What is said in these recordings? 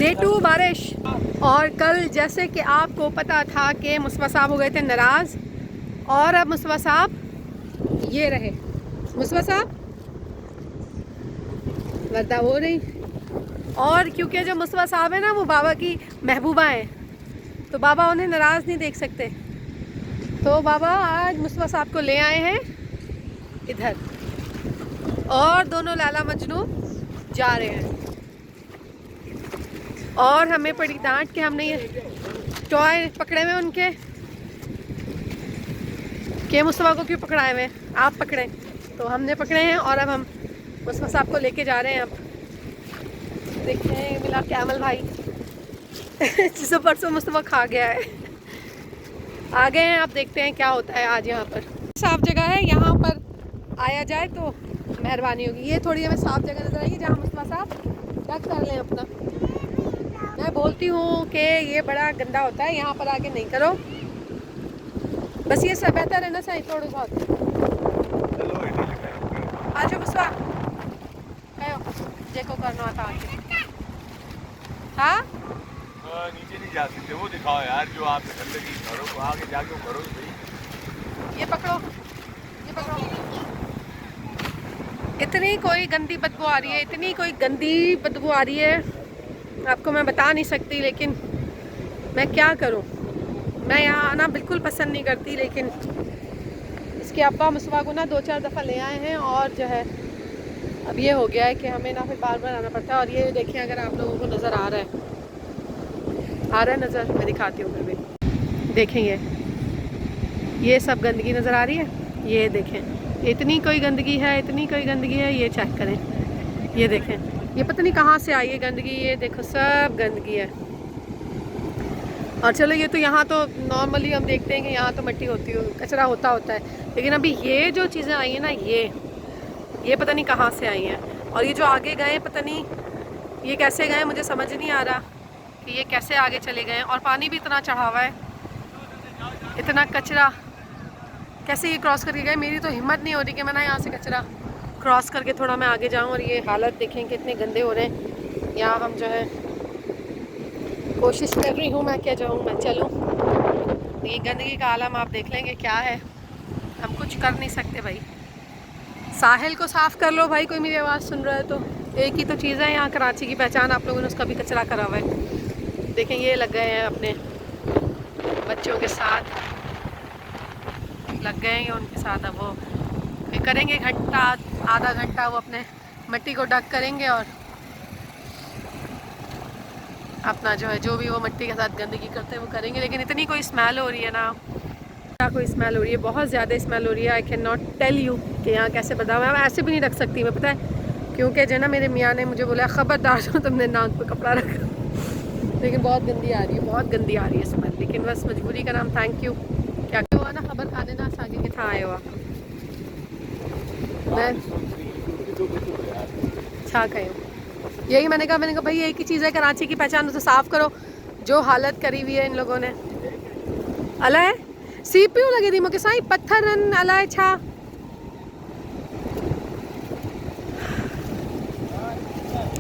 Day 2 बारिश। और कल जैसे कि आपको पता था कि मुस्तफ़ा साहब हो गए थे नाराज़, और अब मुस्तफ़ा साहब ये रहे। मुस्तफ़ा साहब वर्दा हो रही, और क्योंकि जो मुस्तफ़ा साहब है ना वो बाबा की महबूबा हैं, तो बाबा उन्हें नाराज़ नहीं देख सकते। तो बाबा आज मुस्तफ़ा साहब को ले आए हैं इधर, और दोनों लाला मजनू जा रहे हैं। और हमें पड़ी डांट कि हमने ये टॉय पकड़े हुए उनके, कि मुस्तफ़ा को क्यों पकड़ाए हुए, आप पकड़े। तो हमने पकड़े हैं और अब हम मुस्तफ़ा साहब को लेके जा रहे हैं। अब देखते हैं मिला कैमल भाई जिसे परसों मुस्तफ़ा खा गया है, आ गए हैं। आप देखते हैं क्या होता है आज यहाँ पर। साफ जगह है, यहाँ पर आया जाए तो मेहरबानी होगी। ये थोड़ी हमें साफ जगह नजर आएगी जहाँ मुस्तफ़ा साहब चेक कर लें अपना। मैं बोलती हूँ कि ये बड़ा गंदा होता है, यहाँ पर आके नहीं करो। बस ये सब बेहतर है ना, सही थोड़ा बहुत। आज मुस्तफ़ा देखो करना था हाँ नीचे नहीं जा सकते, वो दिखाओ यार जो आप गंदगी करो, तो आगे जाके करो भाई। ये पकड़ो, ये पकड़ो। इतनी कोई गंदी बदबू आ रही है, इतनी कोई गंदी बदबू आ रही है, आपको मैं बता नहीं सकती। लेकिन मैं क्या करूं, मैं यहाँ आना बिल्कुल पसंद नहीं करती, लेकिन इसके अब्बा मुस्तफ़ा को ना 2-4 दफ़ा ले आए हैं, और जो है अब ये हो गया है कि हमें ना फिर बार बार आना पड़ता है। और ये देखिए, अगर आप लोगों को नज़र आ रहा है नज़र, मैं दिखाती हूँ फिर भी। देखें ये सब गंदगी नज़र आ रही है, ये देखें इतनी कोई गंदगी है, इतनी कोई गंदगी है। ये चेक करें, ये देखें, ये पता नहीं कहाँ से आई है गंदगी। ये देखो सब गंदगी है। और चलो ये तो यहाँ तो नॉर्मली हम देखते हैं कि यहाँ तो मिट्टी होती है, कचरा होता है, लेकिन अभी ये जो चीज़ें आई हैं ना, ये पता नहीं कहाँ से आई हैं। और ये जो आगे गए पता नहीं ये कैसे गए, मुझे समझ नहीं आ रहा कि ये कैसे आगे चले गए। और पानी भी इतना चढ़ा हुआ है, इतना कचरा कैसे ये क्रॉस करके गए। मेरी तो हिम्मत नहीं हो रही कि मैं ना यहाँ से कचरा क्रॉस करके थोड़ा मैं आगे जाऊँ। और ये हालत देखें कितने गंदे हो रहे हैं यहाँ। हम जो है कोशिश कर रही हूँ मैं क्या जाऊँ, मैं चलूँ। ये गंदगी का आलम आप देख लेंगे क्या है, हम कुछ कर नहीं सकते भाई। साहिल को साफ़ कर लो भाई, कोई मेरी आवाज़ सुन रहा है तो। एक ही तो चीज़ है यहाँ कराची की पहचान, आप लोगों ने उसका भी कचरा करा हुआ है। देखें ये लग गए हैं अपने बच्चों के साथ, लग गए हैं उनके साथ। अब वो करेंगे घंटा आधा घंटा, वो अपने मिट्टी को डक करेंगे और अपना जो है जो भी वो मिट्टी के साथ गंदगी करते हैं वो करेंगे। लेकिन इतनी कोई स्मेल हो रही है ना, क्या कोई स्मेल हो रही है, बहुत ज़्यादा स्मेल हो रही है। I can not tell you कि यहाँ कैसे बताऊँ। मैं ऐसे भी नहीं रख सकती मैं, पता है क्योंकि जो ना मेरे मियाँ ने मुझे बोला खबरदार जो तुमने नाक पे कपड़ा रखा। लेकिन बहुत गंदी आ रही है, बहुत गंदी आ रही है स्मेल। लेकिन बस मजबूरी का नाम, थैंक यू। क्या हुआ ना, खबर खाने ना आगे कितना आए हुआ मैं छा गए। यही मैंने कहा भाई एक ही चीज़ है कराची की पहचान, उसे साफ़ करो। जो हालत करी हुई है इन लोगों ने। अला है CPU लगी थी मुझे साई पत्थर रन अला है छा।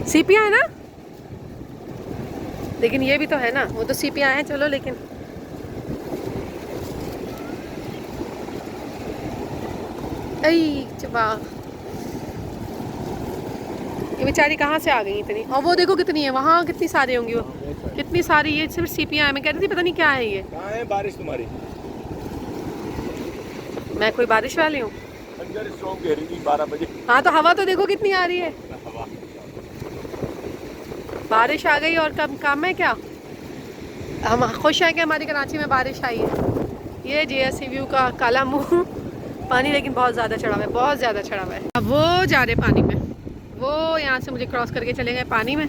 सीपिया है ना, लेकिन ये भी तो है ना, वो तो सीपिया है चलो। लेकिन आई चबा, ये बेचारी कहाँ से आ गई इतनी। और वो देखो कितनी है वहाँ, कितनी सारी होंगी वो, कितनी सारी। ये सिर्फ सीपियाँ हैं। मैं कह रही थी पता नहीं क्या है ये। कहाँ है बारिश तुम्हारी? मैं कोई बारिश वाली हूँ? 12 बजे। हाँ तो हवा तो देखो कितनी आ रही है। बारिश आ गई और कम काम है क्या? हम खुश हैं कि हमारी कराची में बारिश आई है। ये JSC व्यू का काला मुंह पानी, लेकिन बहुत ज़्यादा चढ़ा हुआ है, बहुत ज़्यादा चढ़ा हुआ है। अब वो जा रहे पानी में, वो यहाँ से मुझे क्रॉस करके चले गए पानी में।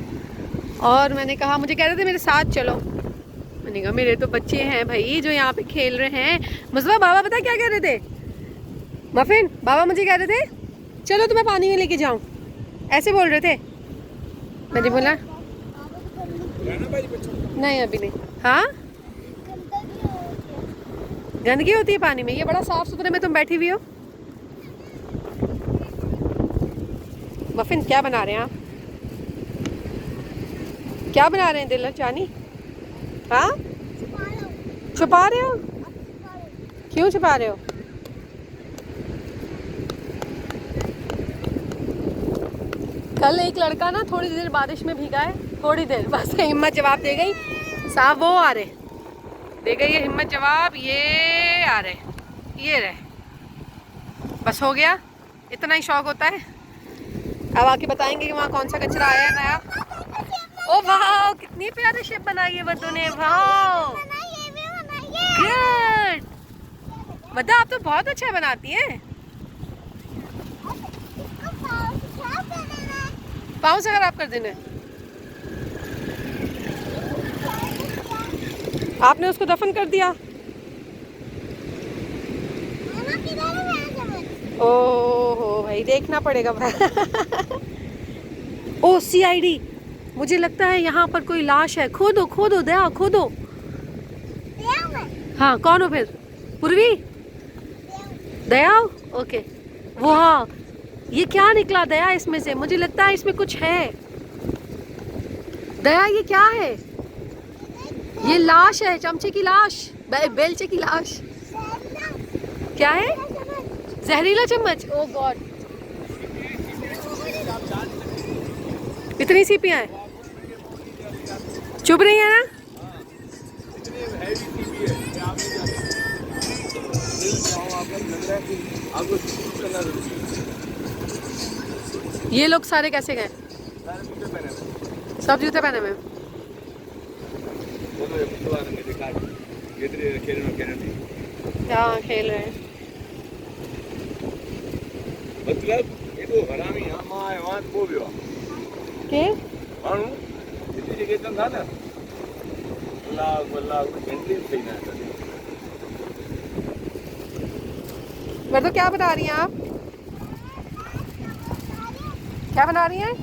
और मैंने कहा, मुझे कह रहे थे मेरे साथ चलो। मैंने कहा मेरे तो बच्चे हैं भाई जो यहाँ पे खेल रहे हैं। मुस्तफा बाबा पता क्या कह रहे थे, मफिन बाबा मुझे कह रहे थे चलो तुम्हें पानी में लेके जाऊँ, ऐसे बोल रहे थे। मैंने बोला नहीं अभी नहीं। हाँ गंदगी होती है पानी में, ये बड़ा साफ सुथरे में तुम बैठी हुई हो। मफिन क्या बना रहे हैं आप? क्या बना रहे हैं दिलर जानी? हाँ, छुपा रहे हो? क्यों छुपा रहे हो? कल एक लड़का ना थोड़ी देर बारिश में भीगा है, थोड़ी देर बस, हिम्मत जवाब दे गई। साहब वो आ रहे, दे गई ये हिम्मत जवाब, ये आ रहे, ये रहे, बस हो गया। इतना ही शौक होता है। अब आके बताएंगे कि वहाँ कौन सा कचरा आया है नया। ओ वाह, कितनी प्यारी शेप बनाई है बद्दू ने, वाह गुड। बद्दा आप तो बहुत अच्छा बनाती हैं। पाँव से खराब कर देने। आपने उसको दफन कर दिया। ओहो भाई, देखना पड़ेगा। ओ CID, मुझे लगता है यहाँ पर कोई लाश है। खोदो खोदो दया, खोदो। हाँ, कौन हो फिर? पूर्वी? दया? ओके। वो हाँ, ये क्या निकला दया इसमें से? मुझे लगता है इसमें कुछ है। दया ये क्या है? ये लाश है, चमचे की लाश, बेलचे की लाश। क्या है? जहरीला चम्मच। ओ गॉड, इतनी सीपियां हैं, चुभ रही है ना? ये लोग सारे कैसे गए? सब जूते पहने हुए। हाँ, खेल रहे हैं। मतलब ये तो हरामी है, मां है वहां को भी हो के मानू इतनी जगह तो था ना, अल्लाह घंटे सही ना है। मतलब क्या बना रही हैं आप? क्या बना रही हैं?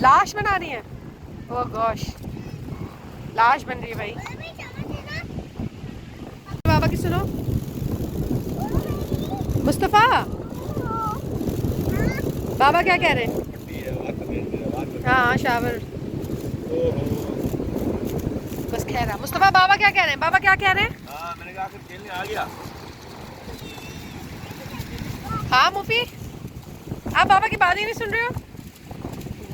लाश बना रही हैं। ओह गॉश, लाश बन रही है भाई। बाबा की सुनो। मुस्तफा, बाबा क्या कह रहे हैं? हाँ, शावर। बस खैर, मुस्तफा बाबा क्या कह रहे हैं? बाबा क्या कह रहे हैं? हाँ, मैंने कहा कि खेलने आ गया। हाँ मुफी, आप बाबा की बात ही नहीं सुन रहे हो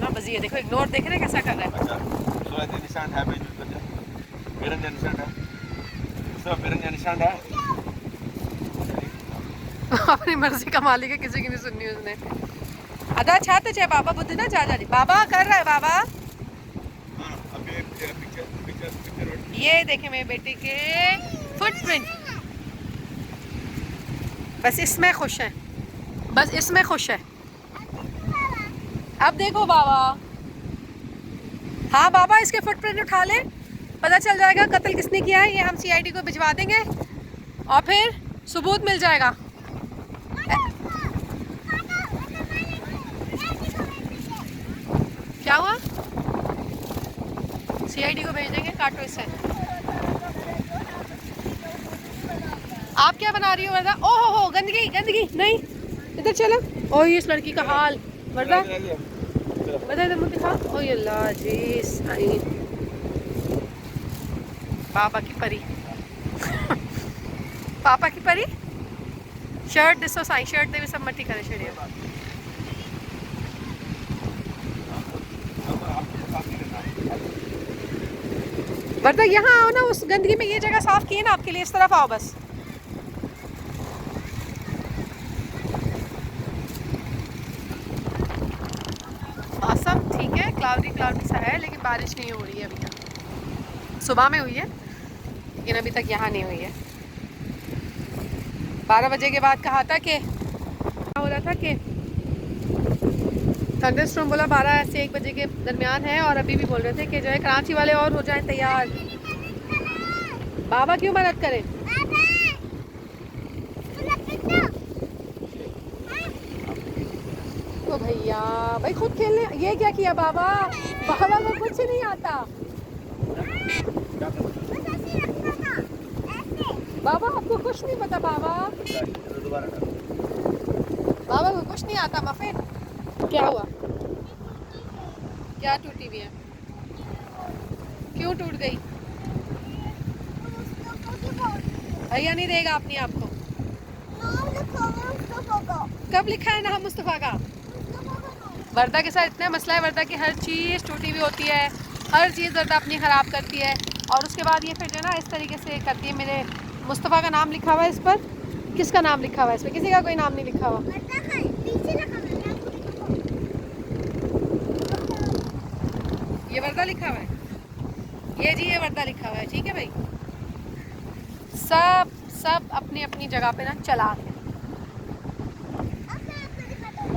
ना? बजी है, देखो इग्नोर, देख रहे हैं कैसा कर रहा है। अच्छा, सूरज का निशान है भाई, मेरा निशान है, सब मेरा निशान है। अपनी मर्जी का मालिक है, किसी की नहीं सुननी उसने। अदा छाते चाहे बाबा बुद्ध ना जा जा रही। बाबा कर रहा है बाबा। हाँ, अभी पिक्चर ये देखे मेरे बेटे के फुटप्रिंट। बस इसमें खुश है, बस इसमें खुश है। अब देखो बाबा, हाँ बाबा इसके फुटप्रिंट उठा ले, पता चल जाएगा कत्ल किसने किया है। ये हम CID को भिजवा देंगे और फिर सबूत मिल जाएगा। क्या हुआ? CID को भेज देंगे, काटो इसे। आप क्या बना रही हो वर्दा? ओहो हो, गंदगी गंदगी नहीं, इधर चलो। ओ ये इस लड़की का हाल, वर्दा वर्दा इधर मुझे दिखा। ओ अल्लाह जी, आई पापा की परी। पापा की परी शर्ट दिसो साई, शर्ट दे भी सब मट्टी करे छड़िया। वर्दा यहाँ आओ ना, उस गंदगी में ये जगह साफ की है ना आपके लिए, इस तरफ आओ बस। मौसम ठीक है, क्लाउडी क्लाउडी सा है, लेकिन बारिश नहीं हो रही है अभी तक। सुबह में हुई है लेकिन अभी तक यहाँ नहीं हुई है। 12 बजे के बाद कहा था कि हो रहा था कि थंडरस्टॉर्म, बोला 12 से 1 बजे के दरमियान है। और अभी भी बोल रहे थे कि जो है कराची वाले और हो जाएं तैयार। बाबा क्यों मदद करें? तो भैया भाई खुद खेलने, ये क्या किया बाबा? बाबा को कुछ नहीं आता। बाबा आपको कुछ नहीं पता बाबा, बाबा को कुछ नहीं आता। मफिन क्या हुआ? क्या टूटी हुई है? क्यों टूट गई? भैया नहीं देगा अपनी आपको। कब लिखा है नाम मुस्तफ़ा का? वर्दा के साथ इतना मसला है, वर्दा की हर चीज़ टूटी हुई होती है, हर चीज़ वर्दा अपनी ख़राब करती है। और उसके बाद ये फिर जो है ना इस तरीके से करती है। मेरे मुस्तफ़ा का नाम लिखा हुआ है इस पर, किसका नाम लिखा हुआ है इस पर? किसी का कोई नाम नहीं लिखा हुआ। ये वर्दा लिखा हुआ है, ये जी ये वर्दा लिखा हुआ है। ठीक है भाई, सब अपनी अपनी जगह पे ना चला है।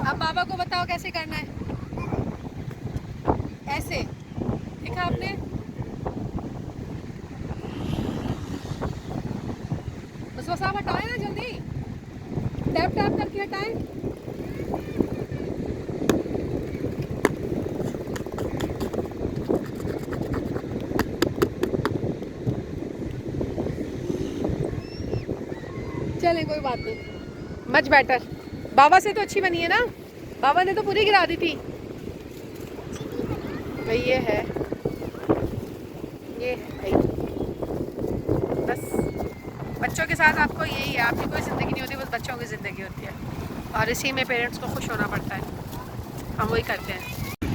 अब बाबा को बताओ कैसे करना है। ऐसे देखा आपने? मुस्तफा साहब हटाएं ना जल्दी, टैप टैप करके हटाएं। चलें कोई बात नहीं, मच बेटर। बाबा से तो अच्छी बनी है ना, बाबा ने तो पूरी गिरा दी थी भाई। ये है भाई, बस बच्चों के साथ आपको यही है, आपकी कोई ज़िंदगी नहीं होती, बस बच्चों की ज़िंदगी होती है और इसी में पेरेंट्स को खुश होना पड़ता है, हम वही करते हैं।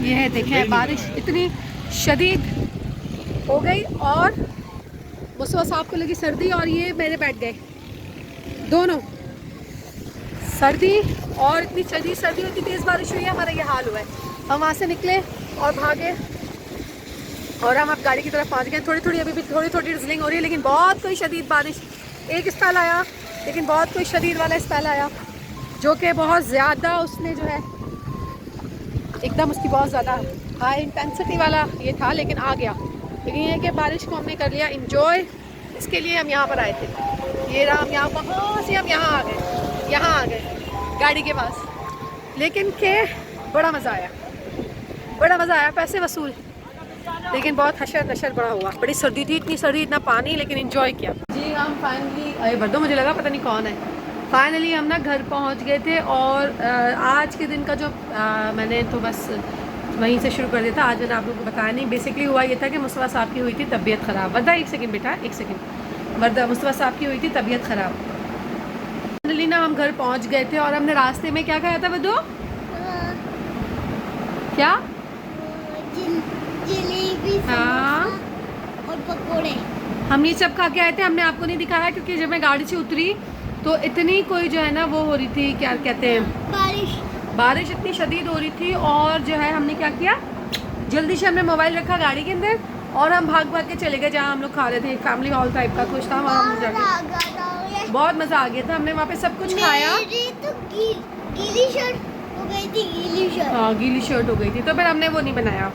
ये है देखें, बारिश इतनी शदीद हो गई और मुस्तफा साहब को लगी सर्दी और ये मेरे बैठ गए दोनों। सर्दी और इतनी शदीद सर्दी, इतनी तेज़ बारिश हुई है, हमारा ये हाल हुआ है। हम वहाँ से निकले और भागे और हम अब गाड़ी की तरफ पहुँच गए। थोड़ी थोड़ी अभी भी थोड़ी ड्रिजलिंग हो रही है, लेकिन बहुत कोई शदीद बारिश, एक स्पेल आया लेकिन बहुत कोई शदीद वाला स्पेल आया जो कि बहुत ज़्यादा, उसने जो है एकदम उसकी बहुत ज़्यादा हाई इंटेंसिटी वाला ये था, लेकिन आ गया। लेकिन ये कि बारिश को हमने कर लिया इंजॉय, इसके लिए हम यहाँ पर आए थे। ये रहा, हम यहाँ, वहाँ से हम यहाँ आ गए गाड़ी के पास। लेकिन के बड़ा मज़ा आया, पैसे वसूल, लेकिन बहुत हशर नशर बड़ा हुआ। बड़ी सर्दी थी, इतनी सर्दी, इतना पानी, लेकिन एंजॉय किया जी। हम फाइनली, अरे बर्दो मुझे लगा पता नहीं कौन है। फाइनली हम ना घर पहुंच गए थे और आज के दिन का जो मैंने तो बस वहीं से शुरू कर दिया था। आज मैंने आप लोगों को बताया नहीं। बेसिकली हुआ ये था कि मुस्तफ़ा साहब की हुई थी तबीयत ख़राब। वर्दा एक सेकंड बेटा, एक सेकंड। वर्दा, मुस्तफ़ा साहब की हुई थी तबीयत ख़राब। फाइनली ना हम घर पहुँच गए थे और हमने रास्ते में क्या खाया था बदो? क्या? जलेबी, हाँ, और पकोड़े। हम ये सब खा के आए थे। हमने आपको नहीं दिखाया क्योंकि जब मैं गाड़ी से उतरी तो इतनी कोई जो है ना वो हो रही थी, क्या कहते हैं, बारिश इतनी शदीद हो रही थी। और जो है हमने क्या किया, जल्दी से हमने मोबाइल रखा गाड़ी के अंदर और हम भाग के चले गए जहाँ हम लोग खा रहे थे। फैमिली हॉल टाइप का कुछ था, वहाँ हम जाके बहुत मज़ा आ गया था। हमने वहाँ पे सब कुछ खाया। तो गीली शर्ट हो गई थी, गीली शर्ट। हाँ, गीली शर्ट हो गई थी, तो फिर हमने वो नहीं बनाया।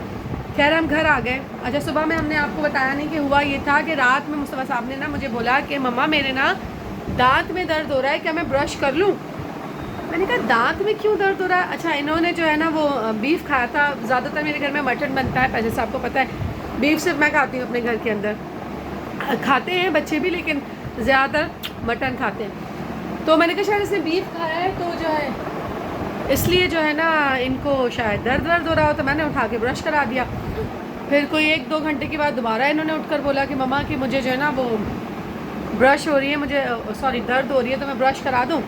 खैर हम घर आ गए। अच्छा, सुबह में हमने आपको बताया नहीं कि हुआ ये था कि रात में मुस्तफ़ा साहब ने ना मुझे बोला कि मम्मा मेरे ना दांत में दर्द हो रहा है, क्या मैं ब्रश कर लूँ? मैंने कहा दांत में क्यों दर्द हो रहा है? अच्छा, इन्होंने जो है ना वो बीफ खाया था। ज़्यादातर मेरे घर में मटन बनता है, जैसे आपको पता है। बीफ सिर्फ मैं खाती हूँ अपने घर के अंदर, खाते हैं बच्चे भी, लेकिन ज़्यादातर मटन खाते हैं। तो मैंने कहा शायद इसने बीफ खाया है तो जो है इसलिए जो है ना इनको शायद दर्द हो रहा हो। तो मैंने उठा के ब्रश करा दिया। फिर कोई 1-2 घंटे के बाद दोबारा इन्होंने उठकर बोला कि मम्मा कि मुझे जो है ना वो ब्रश हो रही है, मुझे सॉरी दर्द हो रही है, तो मैं ब्रश करा दूँ।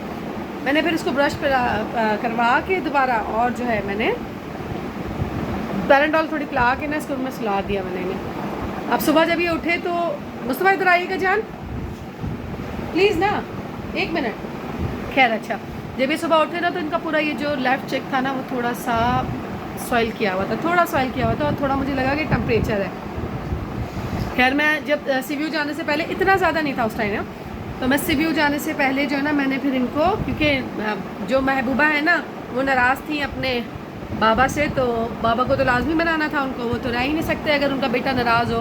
मैंने फिर इसको ब्रश करवा के दोबारा और जो है मैंने पैराडॉल थोड़ी पिला के ना इसको मैं सुला दिया मैंने इन्हें। अब सुबह जब ये उठे तो मुस्तफ़ा इधर आइएगा जान प्लीज़ ना, 1 मिनट। खैर अच्छा, जब ये सुबह उठे ना तो इनका पूरा ये जो लेफ़्ट चेक था ना वो थोड़ा सा सॉइल किया हुआ था, और थोड़ा मुझे लगा कि टेम्परेचर है। खैर मैं जब सीव्यू जाने से पहले, इतना ज़्यादा नहीं था उस टाइम ना, तो मैं सीव्यू जाने से पहले जो है ना मैंने फिर इनको, क्योंकि जो महबूबा है ना वो नाराज़ थी अपने बाबा से, तो बाबा को तो लाजमी मनाना था उनको, वो तो रह ही नहीं सकते अगर उनका बेटा नाराज़ हो,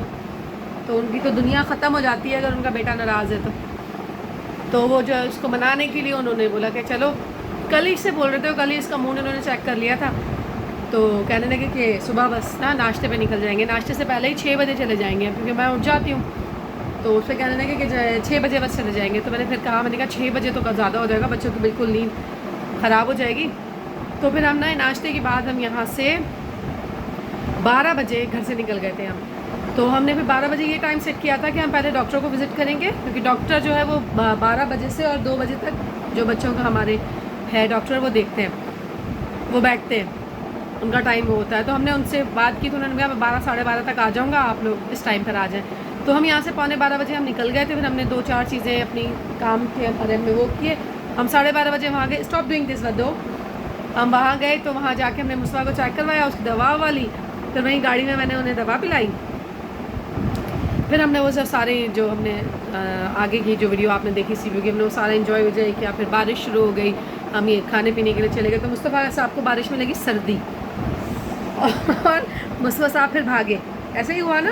तो उनकी तो दुनिया ख़त्म हो जाती है अगर उनका बेटा नाराज़ है तो वो जो उसको मनाने के लिए उन्होंने बोला कि चलो, कल ही से बोल रहे थे, कल ही इसका मुंह उन्होंने चेक कर लिया था। तो कहने लगे कि सुबह बस ना नाश्ते पे निकल जाएंगे, नाश्ते से पहले ही 6 बजे चले जाएंगे, क्योंकि मैं उठ जाती हूँ। तो उससे कहने लगे कि 6 बजे बस चले जाएंगे। तो मैंने फिर कहा, मैंने कहा 6 बजे तो ज़्यादा हो जाएगा, बच्चों की बिल्कुल नींद ख़राब हो जाएगी। तो फिर हम ना नाश्ते के बाद हम यहाँ से 12 बजे घर से निकल गए थे हम। तो हमने फिर 12 बजे ये टाइम सेट किया था कि हम पहले डॉक्टर को विज़िट करेंगे, क्योंकि डॉक्टर जो है वो 12 बजे से और 2 बजे तक जो बच्चों का हमारे है डॉक्टर वो देखते हैं, वो बैठते हैं, उनका टाइम वो होता है। तो हमने उनसे बात की तो उन्होंने कहा मैं 12 साढ़े 12 तक आ जाऊँगा, आप लोग इस टाइम पर आ जाएँ। तो हम यहाँ से 12:15 बजे हम निकल गए थे। फिर हमने 2-4 चीज़ें अपनी काम थे हमारे में वो किए। हम 12:30 बजे वहाँ गए। स्टॉप डूइंग दिस वदो। हम वहाँ गए तो वहाँ जाके हमने मुस्तफ़ा को चेक करवाया, उसकी दवा वाली, फिर वहीं गाड़ी में मैंने उन्हें दवा पिलाई। फिर हमने वो सब सारे जो हमने आगे की जो वीडियो आपने देखी सी वीडियो हमने वो सारा इन्जॉय विजॉय किया। फिर बारिश शुरू हो गई, हम ये खाने पीने के लिए चले गए। तो मुस्तफ़ा साहब को बारिश में लगी सर्दी और मुस्तफ़ा साहब फिर भागे, ऐसे ही हुआ ना।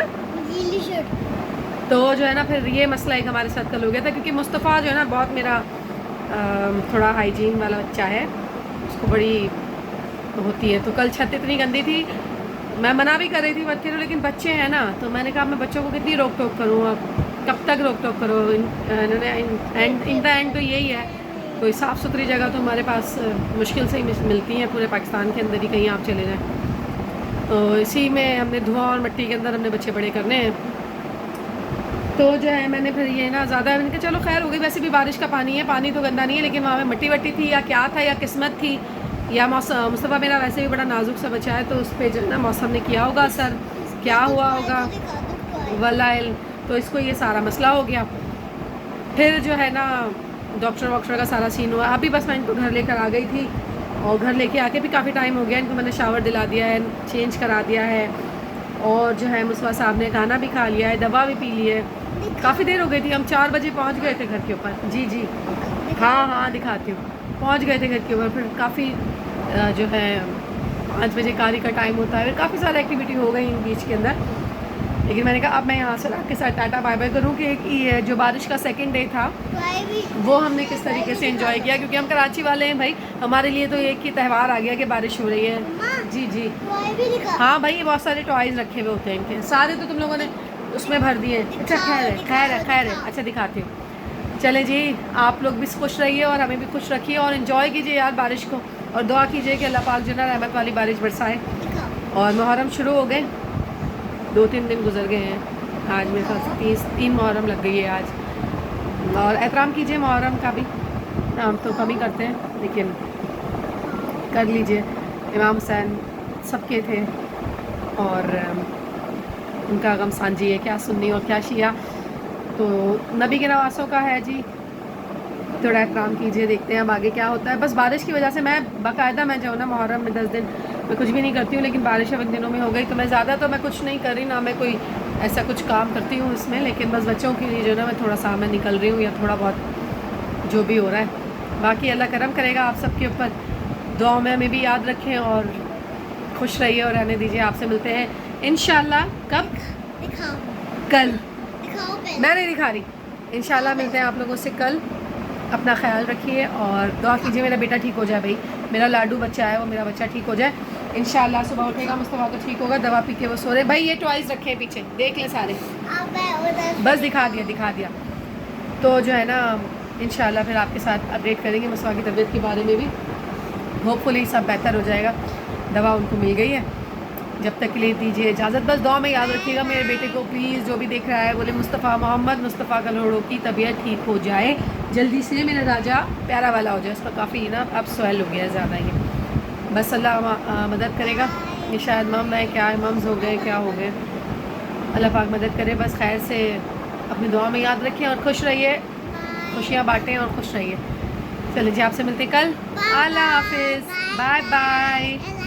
गीली शर्ट। तो जो है ना फिर ये मसला एक हमारे साथ कल हो गया था, क्योंकि मुस्तफ़ा जो है ना बहुत मेरा थोड़ा हाइजीन वाला बच्चा है, उसको बड़ी होती है। तो कल छत इतनी गंदी थी, मैं मना भी कर रही थी मत करो, लेकिन बच्चे हैं ना, तो मैंने कहा मैं बच्चों को कितनी रोक टोक करूँ, अब कब तक रोक टोक करो। इन्होंने इन द एंड तो यही है, कोई साफ़ सुथरी जगह तो हमारे पास मुश्किल से ही मिलती हैं पूरे पाकिस्तान के अंदर ही, कहीं आप चले जाएँ। तो इसी में हमने धुआं और मिट्टी के अंदर हमने बच्चे बड़े करने हैं। तो जो है मैंने फिर ये ना ज़्यादा मैंने कहा चलो खैर हो गई, वैसे भी बारिश का पानी है, पानी तो गंदा नहीं है, लेकिन वहाँ पे मिट्टी वट्टी थी या क्या था या किस्मत थी या मौसम। मुस्तफ़ा मेरा वैसे भी बड़ा नाजुक सा बच्चा है, तो उस पर जो है ना मौसम ने किया होगा असर, क्या हुआ होगा वलाइल, तो इसको ये सारा मसला हो गया। फिर जो है ना डॉक्टर वॉक्टर का सारा सीन हुआ। अभी बस मैं इनको घर लेकर आ गई थी, और घर लेके आके भी काफ़ी टाइम हो गया, इनको मैंने शावर दिला दिया है, चेंज करा दिया है, और जो है मुस्तफ़ा साहब ने खाना भी खा लिया है, दवा भी पी ली है। काफ़ी देर हो गई थी, हम 4 बजे पहुंच गए थे घर के ऊपर। जी जी हाँ दिखाती हूँ। पहुंच गए थे घर के ऊपर, फिर काफ़ी जो है 5 बजे कारी का टाइम होता है, फिर काफ़ी सारी एक्टिविटी हो गई इन बीच के अंदर। लेकिन मैंने कहा अब मैं यहाँ से आपके साथ टाटा बाय बाय करूँ कि ये जो बारिश का सेकंड डे था वो हमने किस तरीके से एंजॉय किया, क्योंकि हम कराची वाले हैं भाई, हमारे लिए तो एक ही त्यौहार आ गया कि बारिश हो रही है। जी जी हाँ भाई, ये बहुत सारे टॉयज़ रखे हुए होते हैं इनके, सारे तो तुम लोगों ने उसमें भर दिए। अच्छा खैर है अच्छा दिखाती हूँ। चले जी, आप लोग भी खुश रहिए और हमें भी खुश रखिए और इन्जॉय कीजिए यार बारिश को, और दुआ कीजिए कि अल्लाह पाक जो ना रहमत वाली बारिश बरसाए। और मुहर्रम शुरू हो गए, 2-3 दिन गुजर गए हैं, आज मेरे ख्याल से 3 मुहर्रम लग गई है आज। और एहतराम कीजिए मुहर्रम का भी, हम तो कम ही करते हैं लेकिन कर लीजिए। इमाम हुसैन सबके थे और उनका गम सांझी है, क्या सुन्नी और क्या शिया, तो नबी के नवासों का है जी, थोड़ा एहतराम कीजिए। देखते हैं अब आगे क्या होता है। बस बारिश की वजह से मैं बाकायदा मैं जो ना मुहर्रम में 10 दिन मैं कुछ भी नहीं करती हूँ, लेकिन बारिश अब इन दिनों में हो गई तो मैं ज़्यादा तो मैं कुछ नहीं कर रही, ना मैं कोई ऐसा कुछ काम करती हूँ इसमें, लेकिन बस बच्चों के लिए जो ना मैं थोड़ा सा मैं निकल रही हूँ या थोड़ा बहुत जो भी हो रहा है। बाकी अल्लाह करम करेगा आप सबके ऊपर, दुआ में हमें भी याद रखें और खुश रहिए और रहने दीजिए। आपसे मिलते हैं इंशाल्लाह कब, कल, मैं नहीं दिखा रही, इंशाल्लाह मिलते हैं आप लोगों से कल। अपना ख्याल रखिए और दुआ कीजिए मेरा बेटा ठीक हो जाए भाई, मेरा लाडू बच्चा है वो मेरा बच्चा ठीक हो जाए इंशाल्लाह। सुबह उठेगा मुस्तफ़ा तो ठीक होगा, दवा पी के वो सो रहे। भाई ये टॉयज़ रखे हैं पीछे, देख ले सारे, बस दिखा दिया। तो जो है ना इंशाल्लाह फिर आपके साथ अपडेट करेंगे मुस्तफ़ा की तबीयत के बारे में भी, होपफुली सब बेहतर हो जाएगा। दवा उनको मिल गई है, जब तक के लिए दीजिए इजाज़त। बस दुआ में याद रखिएगा मेरे बेटे को प्लीज़, जो भी देख रहा है बोले मुस्तफ़ा मोहम्मद मुस्तफ़ा कलोड़ों की तबीयत ठीक हो जाए जल्दी से, मेरा राजा प्यारा वाला हो जाए। उसका काफ़ी ना अब स्वेल हो गया है ज़्यादा ही, बस अल्लाह मदद करेगा। ये शायद मम है क्या, मम्स हो गए क्या हो गए, अल्लाह पाक मदद करे। बस खैर से अपनी दुआ में याद रखें और खुश रहिए, खुशियाँ बाँटें और खुश रहिए। चलिए जी आपसे मिलते कल, अल्लाह हाफिज़, बाय बाय।